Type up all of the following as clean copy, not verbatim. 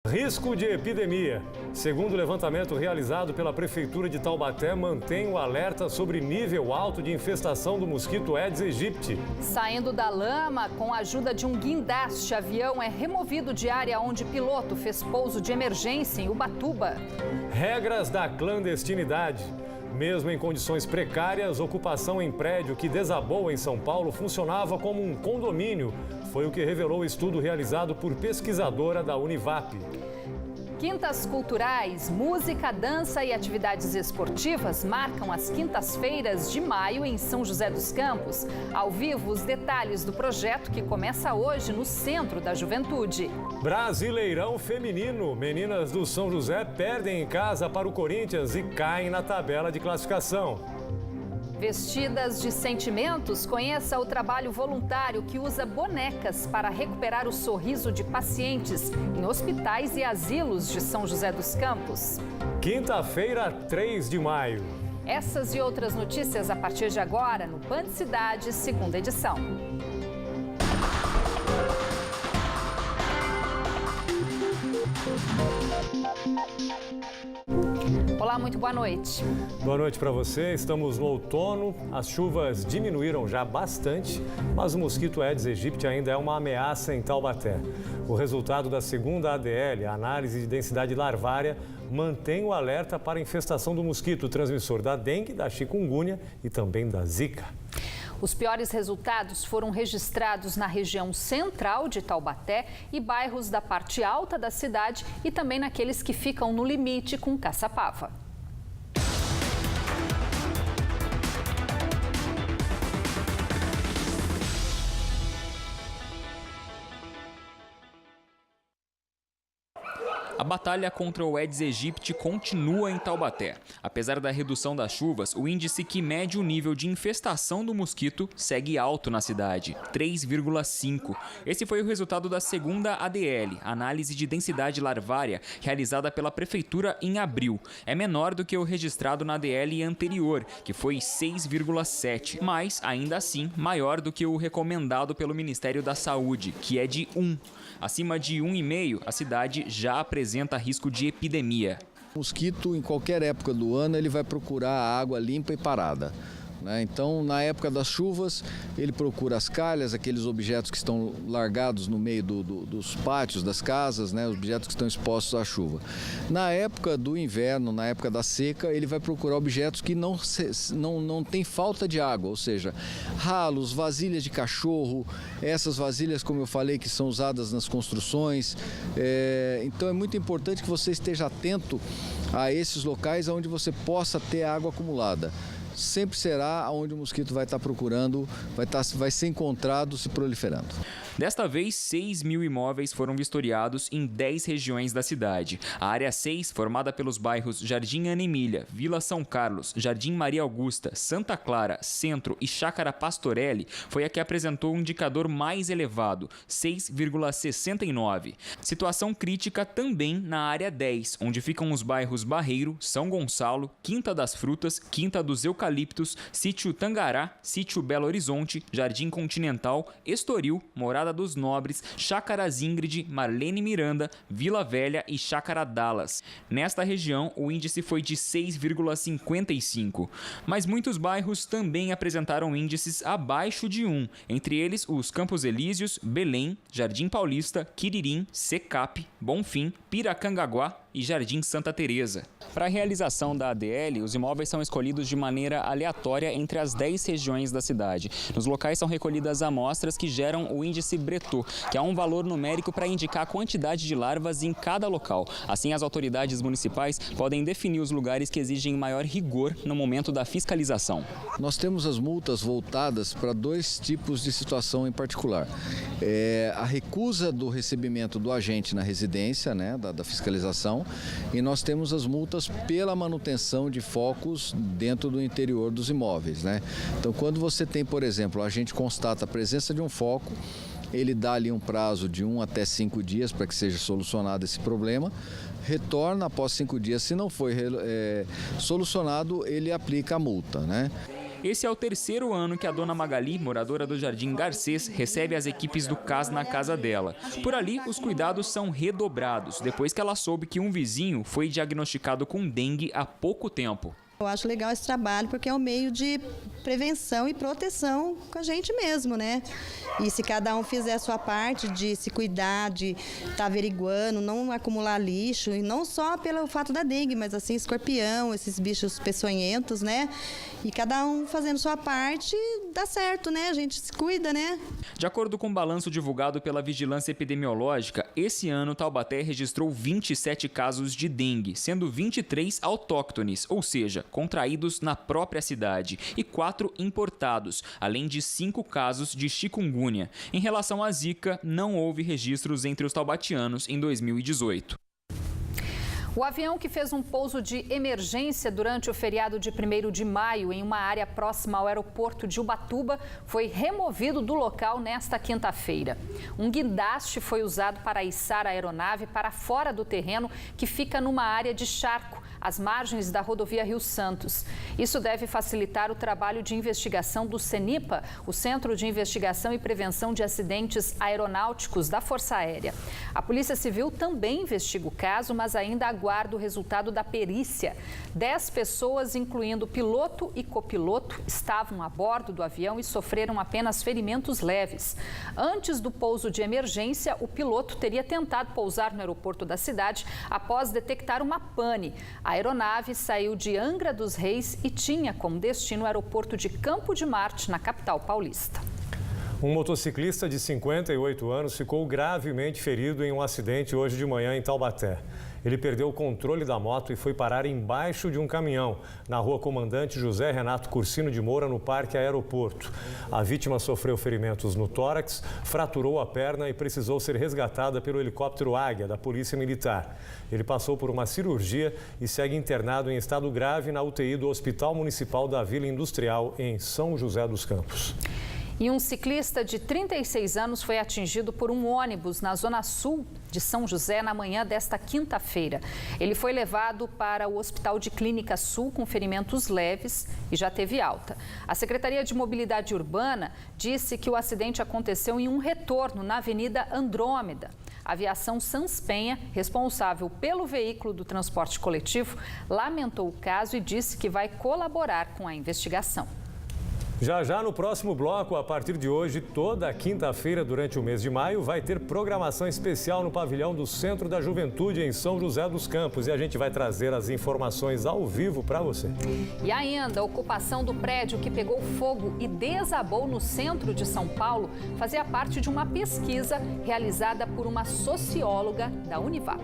Risco de epidemia. Segundo o levantamento realizado pela Prefeitura de Taubaté, mantém o alerta sobre nível alto de infestação do mosquito Aedes aegypti. Saindo da lama, com a ajuda de um guindaste, avião é removido de área onde piloto fez pouso de emergência em Ubatuba. Regras da clandestinidade. Mesmo em condições precárias, ocupação em prédio que desabou em São Paulo funcionava como um condomínio. Foi o que revelou o estudo realizado por pesquisadora da Univap. Quintas culturais, música, dança e atividades esportivas marcam as quintas-feiras de maio em São José dos Campos. Ao vivo, os detalhes do projeto que começa hoje no Centro da Juventude. Brasileirão feminino. Meninas do São José perdem em casa para o Corinthians e caem na tabela de classificação. Vestidas de sentimentos, conheça o trabalho voluntário que usa bonecas para recuperar o sorriso de pacientes em hospitais e asilos de São José dos Campos. Quinta-feira, 3 de maio. Essas e outras notícias a partir de agora no Band Cidade, segunda edição. Olá, muito boa noite. Boa noite para você. Estamos no outono. As chuvas diminuíram já bastante, mas o mosquito Aedes aegypti ainda é uma ameaça em Taubaté. O resultado da segunda ADL, a análise de densidade larvária, mantém o alerta para a infestação do mosquito transmissor da dengue, da chikungunya e também da zika. Os piores resultados foram registrados na região central de Taubaté e bairros da parte alta da cidade e também naqueles que ficam no limite com Caçapava. A batalha contra o Aedes aegypti continua em Taubaté. Apesar da redução das chuvas, o índice que mede o nível de infestação do mosquito segue alto na cidade, 3,5. Esse foi o resultado da segunda ADL, análise de densidade larvária, realizada pela Prefeitura em abril. É menor do que o registrado na ADL anterior, que foi 6,7, mas, ainda assim, maior do que o recomendado pelo Ministério da Saúde, que é de 1. Acima de 1,5, a cidade já apresenta risco de epidemia. O mosquito, em qualquer época do ano, ele vai procurar a água limpa e parada. Então, na época das chuvas, ele procura as calhas, aqueles objetos que estão largados no meio dos pátios das casas, objetos que estão expostos à chuva. Na época do inverno, na época da seca, ele vai procurar objetos que não tem falta de água, ou seja, ralos, vasilhas de cachorro, essas vasilhas, como eu falei, que são usadas nas construções. Então, é muito importante que você esteja atento a esses locais onde você possa ter água acumulada. Sempre será onde o mosquito vai estar procurando, vai ser encontrado se proliferando. Desta vez, 6.000 imóveis foram vistoriados em 10 regiões da cidade. A área 6, formada pelos bairros Jardim Ana Emília, Vila São Carlos, Jardim Maria Augusta, Santa Clara, Centro e Chácara Pastorelli, foi a que apresentou o indicador mais elevado, 6,69. Situação crítica também na área 10, onde ficam os bairros Barreiro, São Gonçalo, Quinta das Frutas, Quinta dos Eucaliptos, Sítio Tangará, Sítio Belo Horizonte, Jardim Continental, Estoril, Morada dos Nobres, Chácaras Ingrid, Marlene Miranda, Vila Velha e Chácara Dallas. Nesta região, o índice foi de 6,55. Mas muitos bairros também apresentaram índices abaixo de 1, entre eles os Campos Elíseos, Belém, Jardim Paulista, Quiririm, Secap, Bonfim, Piracangaguá e Jardim Santa Teresa. Para a realização da ADL, os imóveis são escolhidos de maneira aleatória entre as 10 regiões da cidade. Nos locais são recolhidas amostras que geram o índice Bretot, que é um valor numérico para indicar a quantidade de larvas em cada local. Assim, as autoridades municipais podem definir os lugares que exigem maior rigor no momento da fiscalização. Nós temos as multas voltadas para 2 tipos de situação em particular. A recusa do recebimento do agente na residência, da fiscalização, e nós temos as multas pela manutenção de focos dentro do interior dos imóveis. Então, quando você tem, por exemplo, o agente constata a presença de um foco, ele dá ali um prazo de 1 até 5 dias para que seja solucionado esse problema, retorna após 5 dias, se não foi solucionado, ele aplica a multa. Esse é o terceiro ano que a dona Magali, moradora do Jardim Garcês, recebe as equipes do CAS na casa dela. Por ali, os cuidados são redobrados, depois que ela soube que um vizinho foi diagnosticado com dengue há pouco tempo. Eu acho legal esse trabalho porque é um meio de prevenção e proteção com a gente mesmo, né? E se cada um fizer a sua parte de se cuidar, de estar averiguando, não acumular lixo, e não só pelo fato da dengue, mas assim, escorpião, esses bichos peçonhentos, né? E cada um fazendo sua parte, dá certo, né? A gente se cuida, né? De acordo com o balanço divulgado pela Vigilância Epidemiológica, esse ano Taubaté registrou 27 casos de dengue, sendo 23 autóctones, ou seja, contraídos na própria cidade, e 4 importados, além de 5 casos de chikungunya. Em relação à Zika, não houve registros entre os taubatianos em 2018. O avião que fez um pouso de emergência durante o feriado de 1º de maio em uma área próxima ao aeroporto de Ubatuba foi removido do local nesta quinta-feira. Um guindaste foi usado para içar a aeronave para fora do terreno que fica numa área de charco, às margens da rodovia Rio Santos. Isso deve facilitar o trabalho de investigação do CENIPA, o Centro de Investigação e Prevenção de Acidentes Aeronáuticos da Força Aérea. A Polícia Civil também investiga o caso, mas ainda aguarda o resultado da perícia. 10 pessoas, incluindo piloto e copiloto, estavam a bordo do avião e sofreram apenas ferimentos leves. Antes do pouso de emergência, o piloto teria tentado pousar no aeroporto da cidade após detectar uma pane. A aeronave saiu de Angra dos Reis e tinha como destino o aeroporto de Campo de Marte, na capital paulista. Um motociclista de 58 anos ficou gravemente ferido em um acidente hoje de manhã em Taubaté. Ele perdeu o controle da moto e foi parar embaixo de um caminhão, na rua Comandante José Renato Cursino de Moura, no Parque Aeroporto. A vítima sofreu ferimentos no tórax, fraturou a perna e precisou ser resgatada pelo helicóptero Águia, da Polícia Militar. Ele passou por uma cirurgia e segue internado em estado grave na UTI do Hospital Municipal da Vila Industrial, em São José dos Campos. E um ciclista de 36 anos foi atingido por um ônibus na zona sul de São José na manhã desta quinta-feira. Ele foi levado para o Hospital de Clínica Sul com ferimentos leves e já teve alta. A Secretaria de Mobilidade Urbana disse que o acidente aconteceu em um retorno na Avenida Andrômeda. A Aviação Sanspenha, responsável pelo veículo do transporte coletivo, lamentou o caso e disse que vai colaborar com a investigação. Já no próximo bloco, a partir de hoje, toda quinta-feira durante o mês de maio, vai ter programação especial no pavilhão do Centro da Juventude em São José dos Campos. E a gente vai trazer as informações ao vivo para você. E ainda, a ocupação do prédio que pegou fogo e desabou no centro de São Paulo fazia parte de uma pesquisa realizada por uma socióloga da Univap.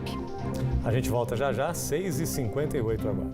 A gente volta já, 6h58 agora.